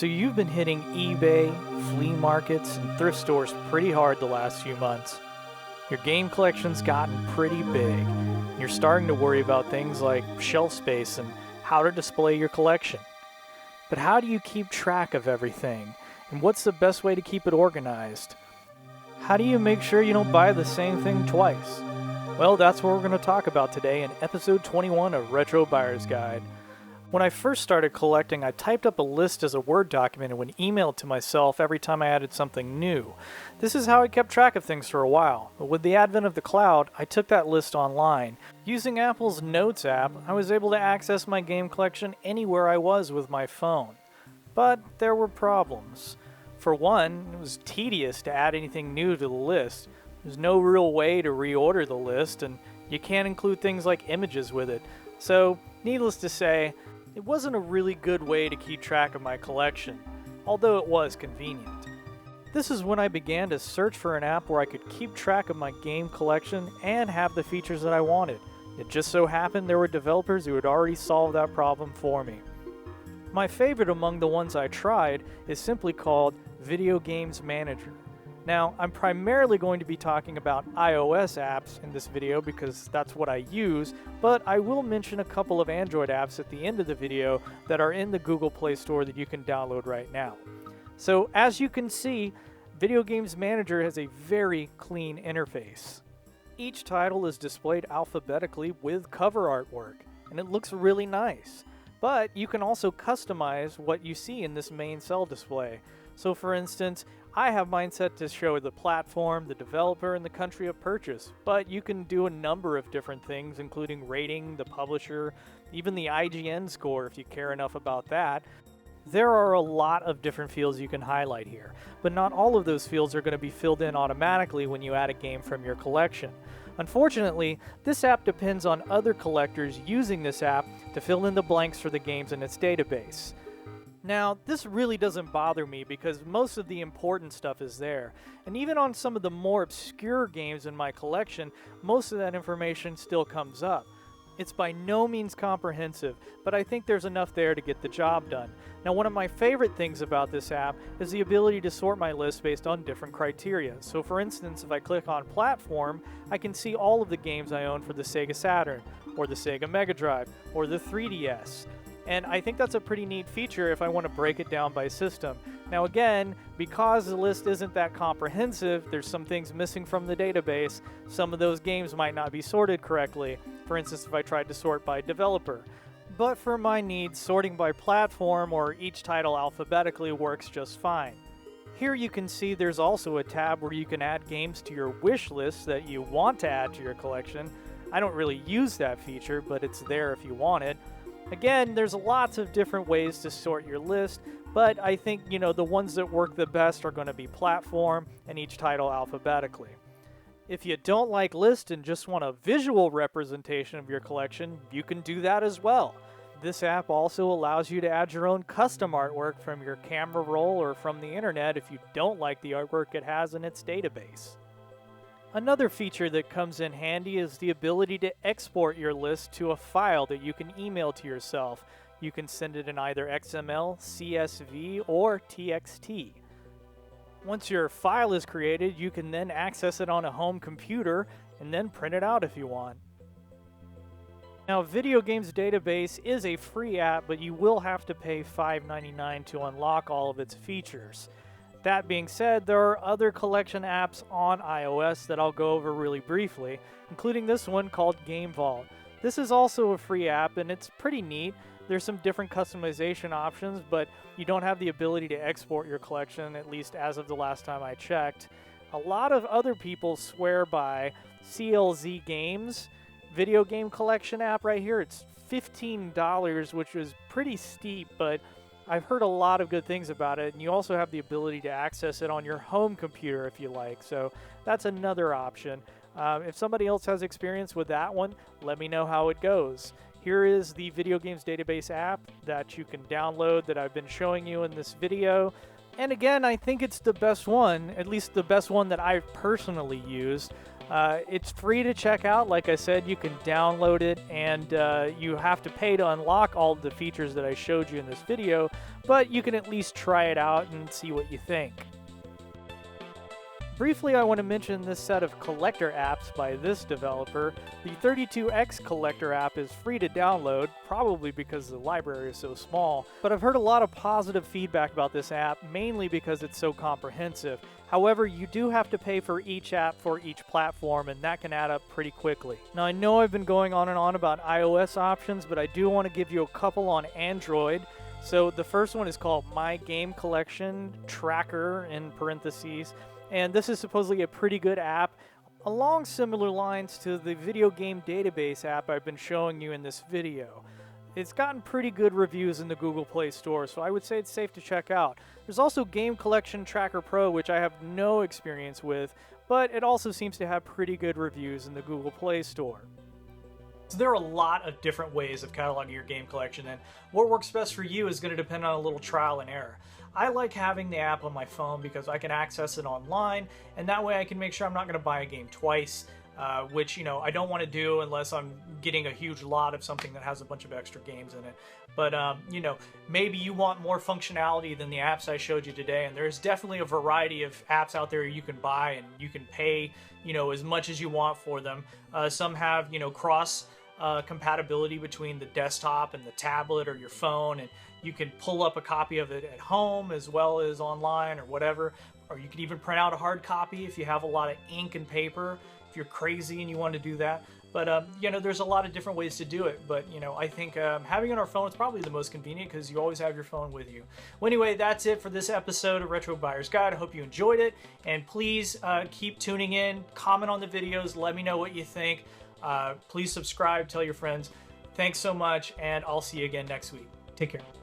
So you've been hitting eBay, flea markets, and thrift stores pretty hard the last few months. Your game collection's gotten pretty big. You're starting to worry about things like shelf space and how to display your collection. But how do you keep track of everything? And what's the best way to keep it organized? How do you make sure you don't buy the same thing twice? Well, that's what we're going to talk about today in episode 21 of Retro Buyer's Guide. When I first started collecting, I typed up a list as a Word document and would email it to myself every time I added something new. This is how I kept track of things for a while, but with the advent of the cloud, I took that list online. Using Apple's Notes app, I was able to access my game collection anywhere I was with my phone. But there were problems. For one, it was tedious to add anything new to the list. There's no real way to reorder the list, and you can't include things like images with it. So, needless to say, it wasn't a really good way to keep track of my collection, although it was convenient. This is when I began to search for an app where I could keep track of my game collection and have the features that I wanted. It just so happened there were developers who had already solved that problem for me. My favorite among the ones I tried is simply called Video Games Manager. Now, I'm primarily going to be talking about iOS apps in this video because that's what I use, but I will mention a couple of Android apps at the end of the video that are in the Google Play Store that you can download right now. So, as you can see, Video Games Manager has a very clean interface. Each title is displayed alphabetically with cover artwork, and it looks really nice. But you can also customize what you see in this main cell display. So for instance, I have mine set to show the platform, the developer, and the country of purchase, but you can do a number of different things, including rating, the publisher, even the IGN score if you care enough about that. There are a lot of different fields you can highlight here, but not all of those fields are going to be filled in automatically when you add a game from your collection. Unfortunately, this app depends on other collectors using this app to fill in the blanks for the games in its database. Now, this really doesn't bother me because most of the important stuff is there, and even on some of the more obscure games in my collection, most of that information still comes up. It's by no means comprehensive, but I think there's enough there to get the job done. Now, one of my favorite things about this app is the ability to sort my list based on different criteria. So for instance, if I click on platform, I can see all of the games I own for the Sega Saturn, or the Sega Mega Drive, or the 3DS. And I think that's a pretty neat feature if I want to break it down by system. Now again, because the list isn't that comprehensive, there's some things missing from the database. Some of those games might not be sorted correctly. For instance, if I tried to sort by developer. But for my needs, sorting by platform or each title alphabetically works just fine. Here you can see there's also a tab where you can add games to your wish list that you want to add to your collection. I don't really use that feature, but it's there if you want it. Again, there's lots of different ways to sort your list, but I think, the ones that work the best are going to be platform and each title alphabetically. If you don't like lists and just want a visual representation of your collection, you can do that as well. This app also allows you to add your own custom artwork from your camera roll or from the internet if you don't like the artwork it has in its database. Another feature that comes in handy is the ability to export your list to a file that you can email to yourself. You can send it in either XML, CSV, or TXT. Once your file is created, you can then access it on a home computer and then print it out if you want. Now, Video Games Database is a free app, but you will have to pay $5.99 to unlock all of its features. That being said, there are other collection apps on iOS that I'll go over really briefly, including this one called Game Vault. This is also a free app and it's pretty neat. There's some different customization options, but you don't have the ability to export your collection, at least as of the last time I checked. A lot of other people swear by CLZ Games video game collection app right here. It's $15, which is pretty steep, but I've heard a lot of good things about it, and you also have the ability to access it on your home computer if you like, so that's another option. If somebody else has experience with that one, let me know how it goes. Here is the Video Games Database app that you can download that I've been showing you in this video. And again, I think it's the best one, at least the best one that I've personally used. It's free to check out. Like I said, you can download it, and you have to pay to unlock all of the features that I showed you in this video, but you can at least try it out and see what you think. Briefly, I want to mention this set of collector apps by this developer. The 32X collector app is free to download, probably because the library is so small, but I've heard a lot of positive feedback about this app, mainly because it's so comprehensive. However, you do have to pay for each app for each platform, and that can add up pretty quickly. Now, I know I've been going on and on about iOS options, but I do want to give you a couple on Android. So the first one is called My Game Collection Tracker, in parentheses. And this is supposedly a pretty good app, along similar lines to the video game database app I've been showing you in this video. It's gotten pretty good reviews in the Google Play Store, so I would say it's safe to check out. There's also Game Collection Tracker Pro, which I have no experience with, but it also seems to have pretty good reviews in the Google Play Store. So there are a lot of different ways of cataloging your game collection, and what works best for you is going to depend on a little trial and error. I like having the app on my phone because I can access it online, and that way I can make sure I'm not going to buy a game twice, which, you know, I don't want to do unless I'm getting a huge lot of something that has a bunch of extra games in it. But, you know, maybe you want more functionality than the apps I showed you today, and there's definitely a variety of apps out there you can buy, and you can pay, you know, as much as you want for them. Some have, you know, cross compatibility between the desktop and the tablet or your phone, and you can pull up a copy of it at home as well as online or whatever, or you can even print out a hard copy if you have a lot of ink and paper, if you're crazy and you want to do that. But, you know, there's a lot of different ways to do it. But, you know, I think having it on our phone is probably the most convenient because you always have your phone with you. Well, anyway, that's it for this episode of Retro Buyer's Guide. I hope you enjoyed it. And please keep tuning in, comment on the videos, let me know what you think. Please subscribe, tell your friends. Thanks so much, and I'll see you again next week. Take care.